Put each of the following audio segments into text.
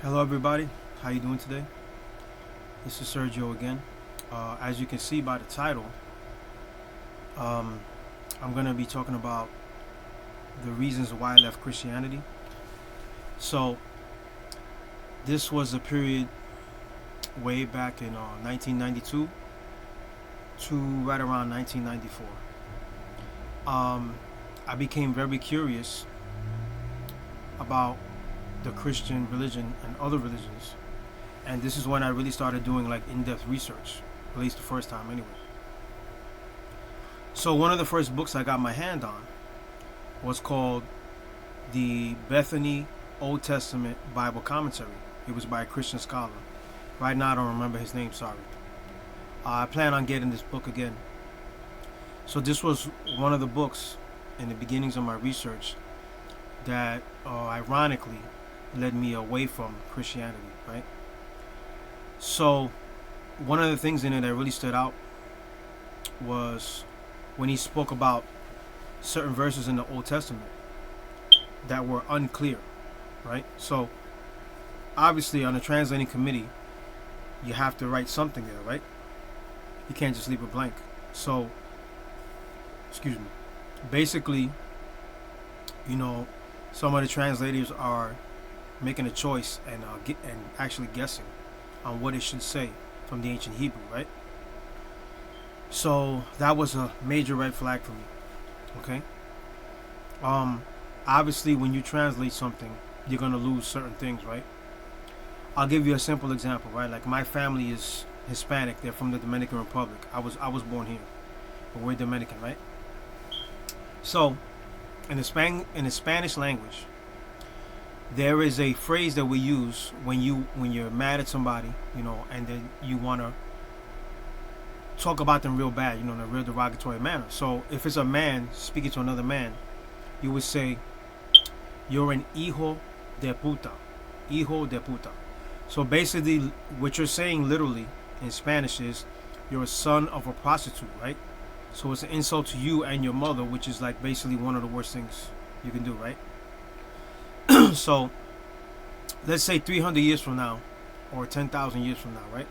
Hello everybody, how you doing today? This is Sergio again. As you can see by the title, um, I'm going to be talking about the reasons why I left Christianity. So, this was a period way back in 1992 to right around 1994. I became very curious about the Christian religion and other religions, and this is when I really started doing like in-depth research, at least the first time anyway. So one of the first books I got my hand on was called the Bethany Old Testament Bible Commentary. It was by a Christian scholar. Right now I don't remember his name, sorry. I plan on getting this book again. So this was one of the books in the beginnings of my research that ironically led me away from Christianity, right? So one of the things in it that really stood out was when he spoke about certain verses in the Old Testament that were unclear, right? So obviously on a translating committee, you have to write something there, right? You can't just leave it blank. So, excuse me. Basically, you know, some of the translators are making a choice and actually guessing on what it should say from the ancient Hebrew, right? So that was a major red flag for me. Okay. Um, Obviously, when you translate something, you're gonna lose certain things, right? I'll give you a simple example, right? Like my family is Hispanic; they're from the Dominican Republic. I was born here, but we're Dominican, right? So, in the Spanish language, there is a phrase that we use when you're mad at somebody, and then you wanna talk about them real bad, in a real derogatory manner. So, if it's a man speaking to another man, you would say, "You're an hijo de puta," hijo de puta. So basically, what you're saying literally in Spanish is, "You're a son of a prostitute," right? So it's an insult to you and your mother, which is like basically one of the worst things you can do, right? So let's say 300 years from now, or 10,000 years from now, right?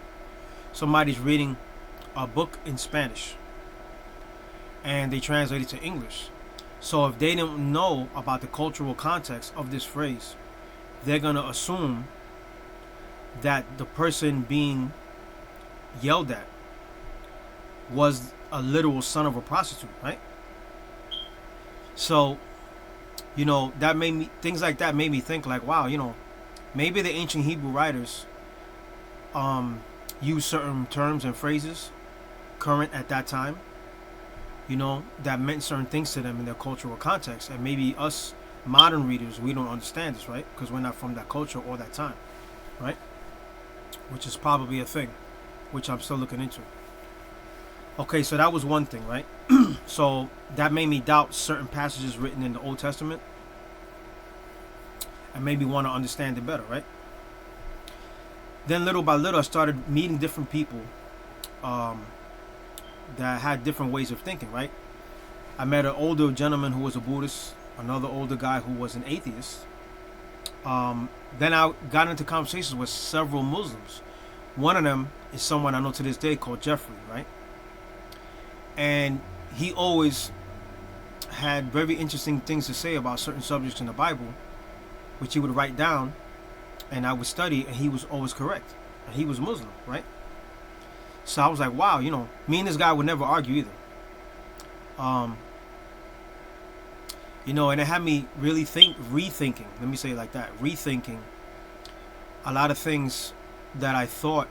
Somebody's reading a book in Spanish and they translate it to English. So if they don't know about the cultural context of this phrase, they're gonna assume that the person being yelled at was a literal son of a prostitute, right? So, that made me things like that made me think like, wow, maybe the ancient Hebrew writers um use certain terms and phrases current at that time, that meant certain things to them in their cultural context, and maybe us modern readers, we don't understand this, right? Because we're not from that culture or that time, right? Which is probably a thing, which I'm still looking into. Okay, so that was one thing, right? So that made me doubt certain passages written in the Old Testament and maybe want to understand it better, right? Then little by little, I started meeting different people um, that had different ways of thinking, right? I met an older gentleman who was a Buddhist, another older guy who was an atheist. Then I got into conversations with several Muslims. One of them is someone I know to this day called Jeffrey, right? And he always had very interesting things to say about certain subjects in the Bible, which he would write down, and I would study, and he was always correct. And he was Muslim, right? So I was like, wow, me and this guy would never argue either. Um, and it had me really rethinking, let me say it like that, rethinking a lot of things that I thought,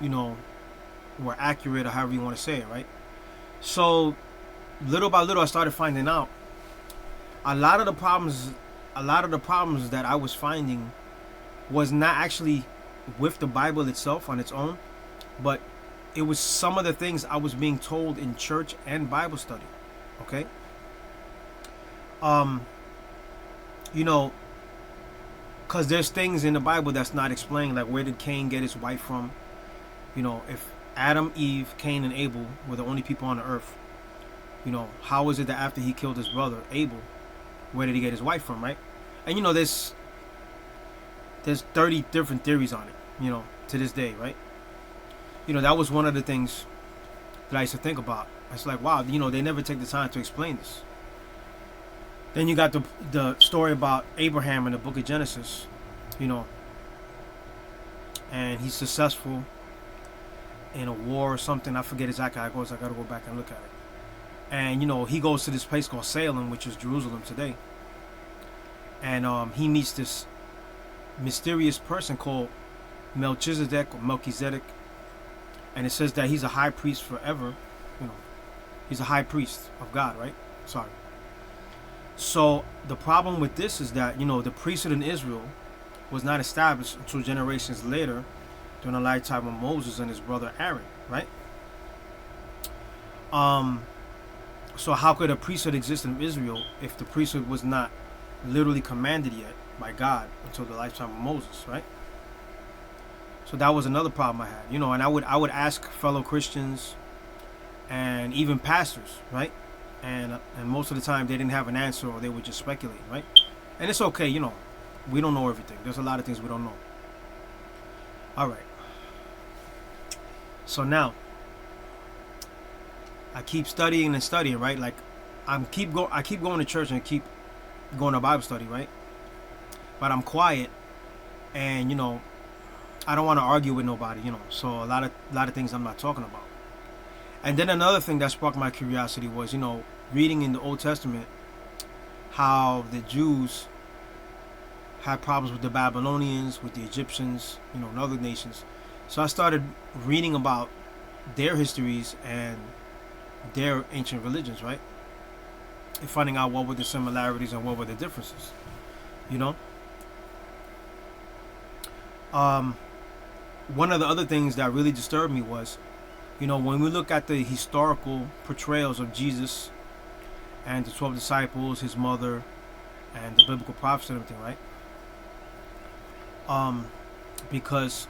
were accurate, or however you want to say it, right? So little by little, I started finding out a lot of the problems, that I was finding was not actually with the Bible itself on its own, but it was some of the things I was being told in church and Bible study. Okay. Um, you know, because there's things in the Bible that's not explained, like where did Cain get his wife from? If Adam, Eve, Cain, and Abel were the only people on the earth, how is it that after he killed his brother Abel, where did he get his wife from, right? And there's there's 30 different theories on it, to this day, right? That was one of the things that I used to think about. It's like, wow, they never take the time to explain this. Then you got the story about Abraham in the book of Genesis, and he's successful in a war or something. I forget exactly how it goes. I got to go back and look at it. And, he goes to this place called Salem, which is Jerusalem today. And he meets this mysterious person called Melchizedek or Melchizedek. And it says that he's a high priest forever. He's a high priest of God, right? Sorry. So the problem with this is that, the priesthood in Israel was not established until generations later during the lifetime of Moses and his brother Aaron, right? So how could a priesthood exist in Israel if the priesthood was not literally commanded yet by God until the lifetime of Moses, right? So that was another problem I had, and I would ask fellow Christians and even pastors, right? And most of the time they didn't have an answer, or they would just speculate, right? And it's okay, we don't know everything. There's a lot of things we don't know. All right. So now I keep studying and studying, right? Like I keep going to church and keep going to Bible study, right? But I'm quiet, and I don't want to argue with nobody, So a lot of things I'm not talking about. And then another thing that sparked my curiosity was, reading in the Old Testament how the Jews had problems with the Babylonians, with the Egyptians, and other nations. So I started reading about their histories and their ancient religions, right? And finding out what were the similarities and what were the differences, One of the other things that really disturbed me was, when we look at the historical portrayals of Jesus and the 12 disciples, his mother, and the biblical prophets and everything, right? Because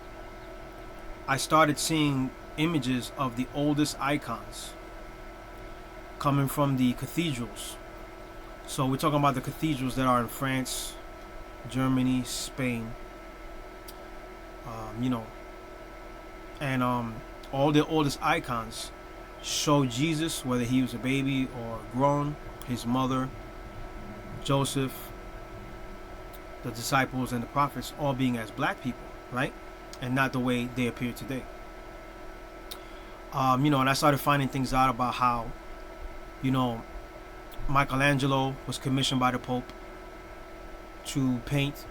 I started seeing images of the oldest icons coming from the cathedrals. So we're talking about the cathedrals that are in France, Germany, Spain, and all the oldest icons show Jesus, whether he was a baby or grown, his mother, Joseph, the disciples, and the prophets, all being as black people, right? And not the way they appear today. And I started finding things out about how, Michelangelo was commissioned by the Pope to paint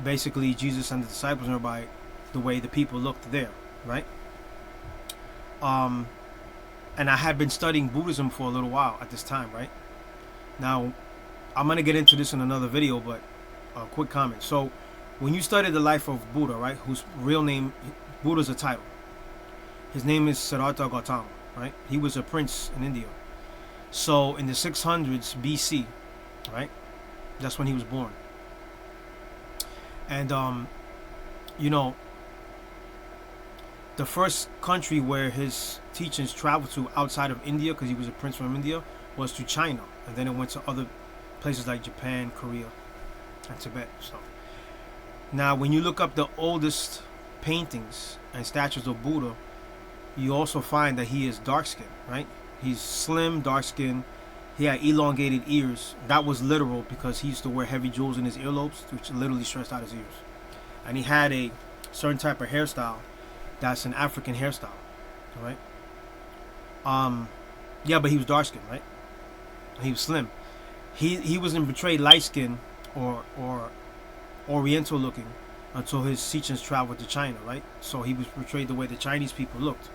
basically Jesus and the disciples and everybody the way the people looked there, right? And I had been studying Buddhism for a little while at this time, right? Now, I'm going to get into this in another video, but a quick comment. So, when you study the life of Buddha, right, whose real name, Buddha's a title. His name is Siddhartha Gautama, right? He was a prince in India. So, in the 600s BC, right, that's when he was born. And, the first country where his teachings traveled to outside of India, because he was a prince from India, was to China. And then it went to other places like Japan, Korea, and Tibet. So now when you look up the oldest paintings and statues of Buddha, you also find that he is dark-skinned, right? He's slim, dark-skinned. He had elongated ears. That was literal because he used to wear heavy jewels in his earlobes, which literally stretched out his ears. And he had a certain type of hairstyle that's an African hairstyle, right? Yeah, but he was dark skinned, right? He was slim. He wasn't portrayed light skinned or oriental looking until his teachings traveled to China, right? So he was portrayed the way the Chinese people looked,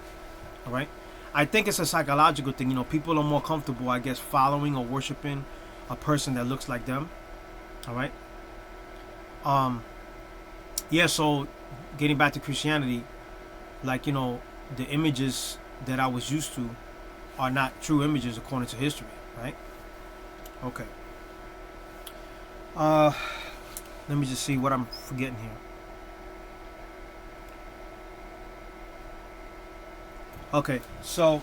all right? I think it's a psychological thing. People are more comfortable, I guess, following or worshiping a person that looks like them, all right? Yeah, so getting back to Christianity, like, the images that I was used to are not true images according to history, right? Okay. Let me just see what I'm forgetting here. Okay, so,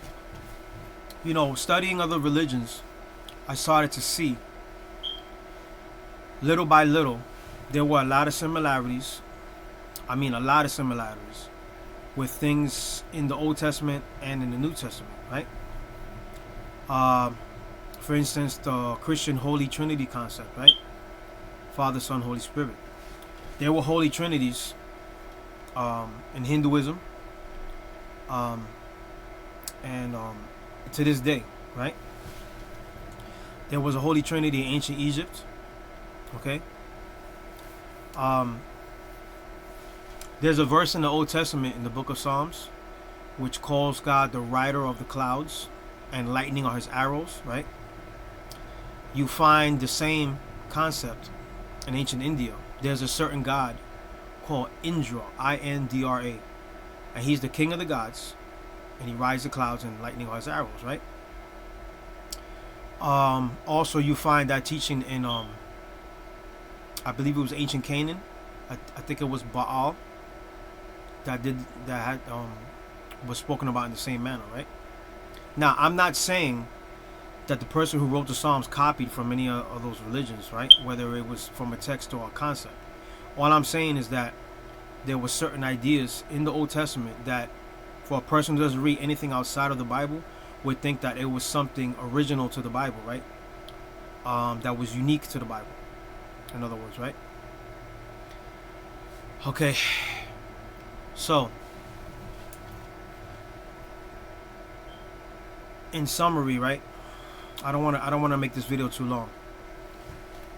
studying other religions, I started to see, little by little, there were a lot of similarities. I mean, a lot of similarities with things in the Old Testament and in the New Testament, right? Uh, for instance, the Christian Holy Trinity concept, right? Father, Son, Holy Spirit. There were Holy Trinities in Hinduism, um, and to this day, right? There was a Holy Trinity in ancient Egypt, okay? Um, there's a verse in the Old Testament in the book of Psalms which calls God the rider of the clouds and lightning are his arrows, right? You find the same concept in ancient India. There's a certain god called Indra, Indra, and he's the king of the gods, and he rides the clouds and lightning are his arrows, right? Also, you find that teaching in, I believe it was ancient Canaan. I think it was Baal was spoken about in the same manner, right? Now, I'm not saying that the person who wrote the Psalms copied from any of those religions, right? Whether it was from a text or a concept. All I'm saying is that there were certain ideas in the Old Testament that, for a person who doesn't read anything outside of the Bible, would think that it was something original to the Bible, right? That was unique to the Bible. In other words, right? Okay. So, in summary, right? I don't want to make this video too long.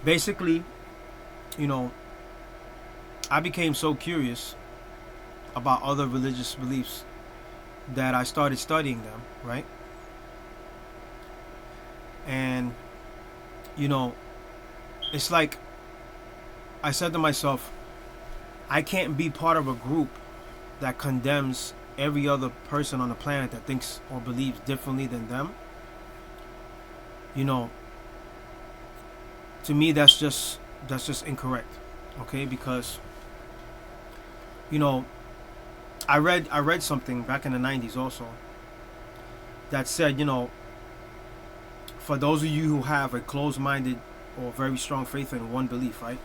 Basically, you know, I became so curious about other religious beliefs that I started studying them, right? And you know, it's like I said to myself, I can't be part of a group that condemns every other person on the planet that thinks or believes differently than them. You know, to me that's just incorrect. Okay, because you know, I read something back in the 90s also that said, you know, for those of you who have a closed-minded or very strong faith in one belief, right?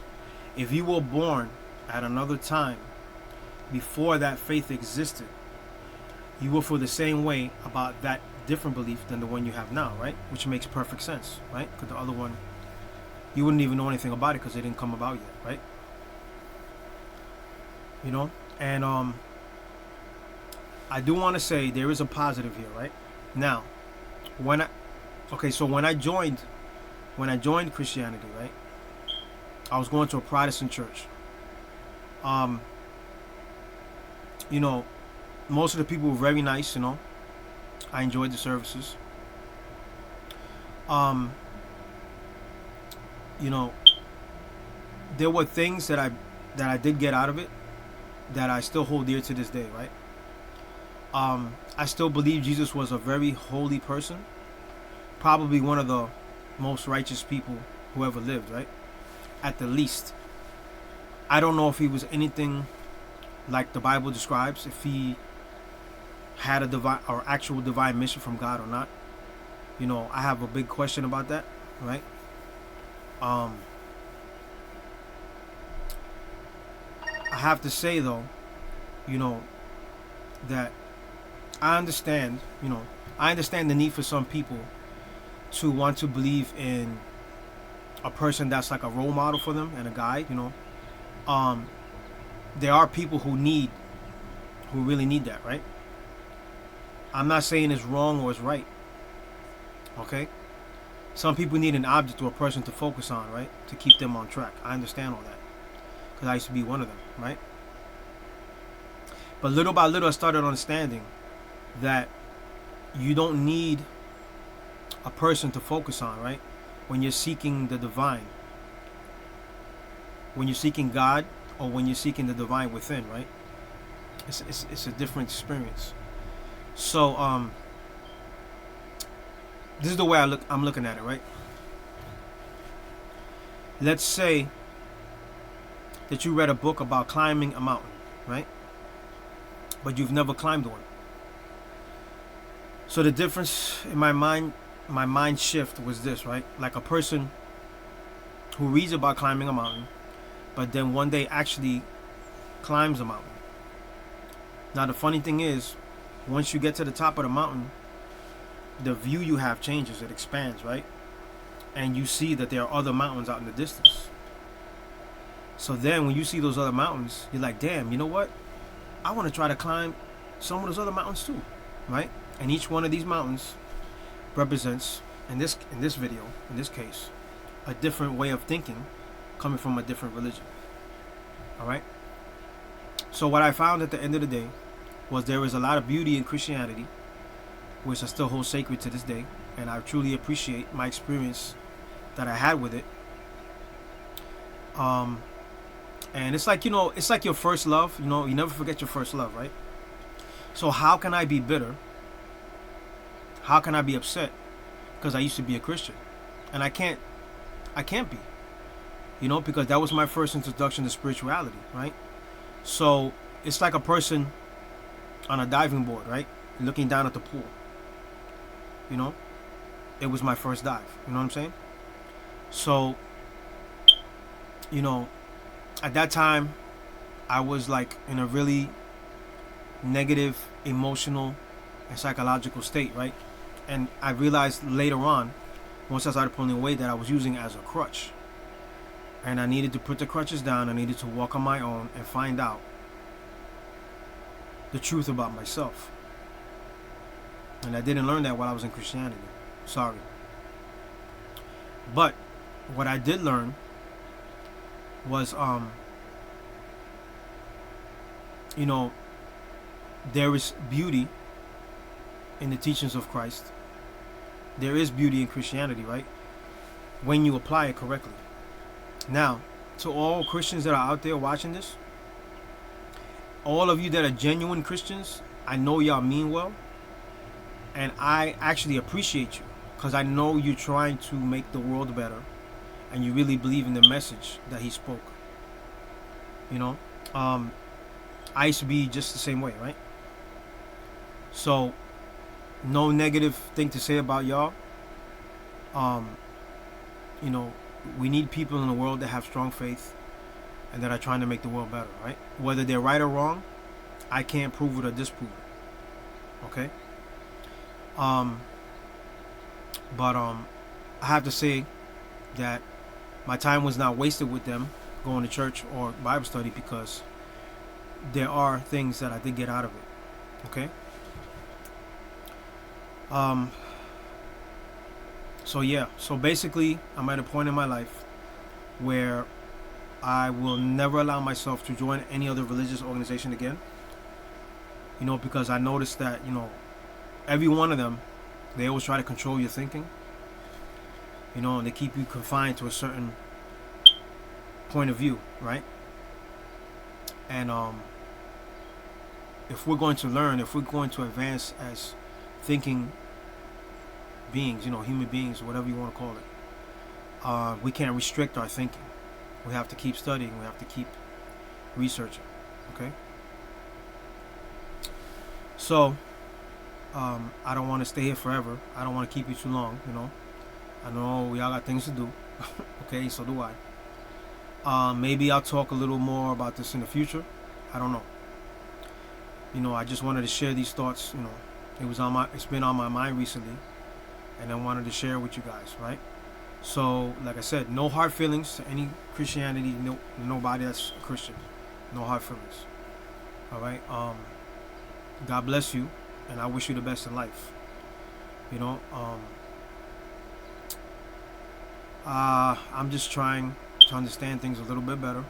If you were born at another time before that faith existed, you will feel the same way about that different belief than the one you have now, right? Which makes perfect sense, right? Because the other one, you wouldn't even know anything about it because it didn't come about yet, right? You know, and I do want to say there is a positive here, right? Now, when I joined Christianity, right? I was going to a Protestant church. You know, most of the people were very nice, you know. I enjoyed the services. You know, there were things that I did get out of it that I still hold dear to this day, right? I still believe Jesus was a very holy person, probably one of the most righteous people who ever lived, right? At the least. I don't know if he was anything like the Bible describes, if he had a divine or actual divine mission from God or not. You know, I have a big question about that, right? I have to say though, you know, that I understand the need for some people to want to believe in a person that's like a role model for them and a guide, you know. There are people who really need that, right? I'm not saying it's wrong or it's right. Okay? Some people need an object or a person to focus on, right? To keep them on track. I understand all that. Because I used to be one of them, right? But little by little I started understanding that you don't need a person to focus on, right? When you're seeking the divine. When you're seeking God or when you're seeking the divine within, right? It's a different experience. So this is the way I'm looking at it, right? Let's say that you read a book about climbing a mountain, right? But you've never climbed one. So the difference in my mind shift was this, right? Like a person who reads about climbing a mountain but then one day actually climbs the mountain. Now the funny thing is, once you get to the top of the mountain, the view you have changes. It expands, right? And you see that there are other mountains out in the distance. So then when you see those other mountains, you're like, damn, you know what? I want to try to climb some of those other mountains too, right? And each one of these mountains represents, in this video, in this case, a different way of thinking coming from a different religion. All right? So what I found at the end of the day was there is a lot of beauty in Christianity, which I still hold sacred to this day, and I truly appreciate my experience that I had with it. And it's like, it's like your first love. You never forget your first love, right? So how can I be bitter? How can I be upset? Because I used to be a Christian, and I can't be, because that was my first introduction to spirituality, right? So it's like a person on a diving board, right? Looking down at the pool. It was my first dive. You know what I'm saying? So, at that time, I was like in a really negative emotional and psychological state, right? And I realized later on, once I started pulling away, that I was using it as a crutch. And I needed to put the crutches down. I needed to walk on my own and find out the truth about myself. And I didn't learn that while I was in Christianity. Sorry. But what I did learn was, there is beauty in the teachings of Christ. There is beauty in Christianity, right? When you apply it correctly. Now, to all Christians that are out there watching this, all of you that are genuine Christians, I know y'all mean well, and I actually appreciate you, because I know you're trying to make the world better, and you really believe in the message that he spoke. I used to be just the same way, right? So, no negative thing to say about y'all. We need people in the world that have strong faith and that are trying to make the world better, right? Whether they're right or wrong, I can't prove it or disprove it. Okay? But I have to say that my time was not wasted with them going to church or Bible study, because there are things that I did get out of it. Okay? So basically, I'm at a point in my life where I will never allow myself to join any other religious organization again. Because I noticed that, every one of them, they always try to control your thinking. And they keep you confined to a certain point of view, right? And if we're going to learn, if we're going to advance as thinking beings, human beings, whatever you want to call it, we can't restrict our thinking. We have to keep studying. We have to keep researching. Okay? So, I don't want to stay here forever. I don't want to keep you too long, I know we all got things to do. Okay, so do I. Maybe I'll talk a little more about this in the future. I don't know. I just wanted to share these thoughts. It's been on my mind recently, and I wanted to share with you guys, right? So, like I said, no hard feelings to any Christianity, nobody that's a Christian. No hard feelings. All right? God bless you, and I wish you the best in life. I'm just trying to understand things a little bit better,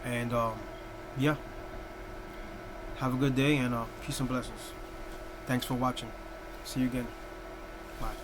and yeah. Have a good day, and peace and blessings. Thanks for watching. See you again. Bye.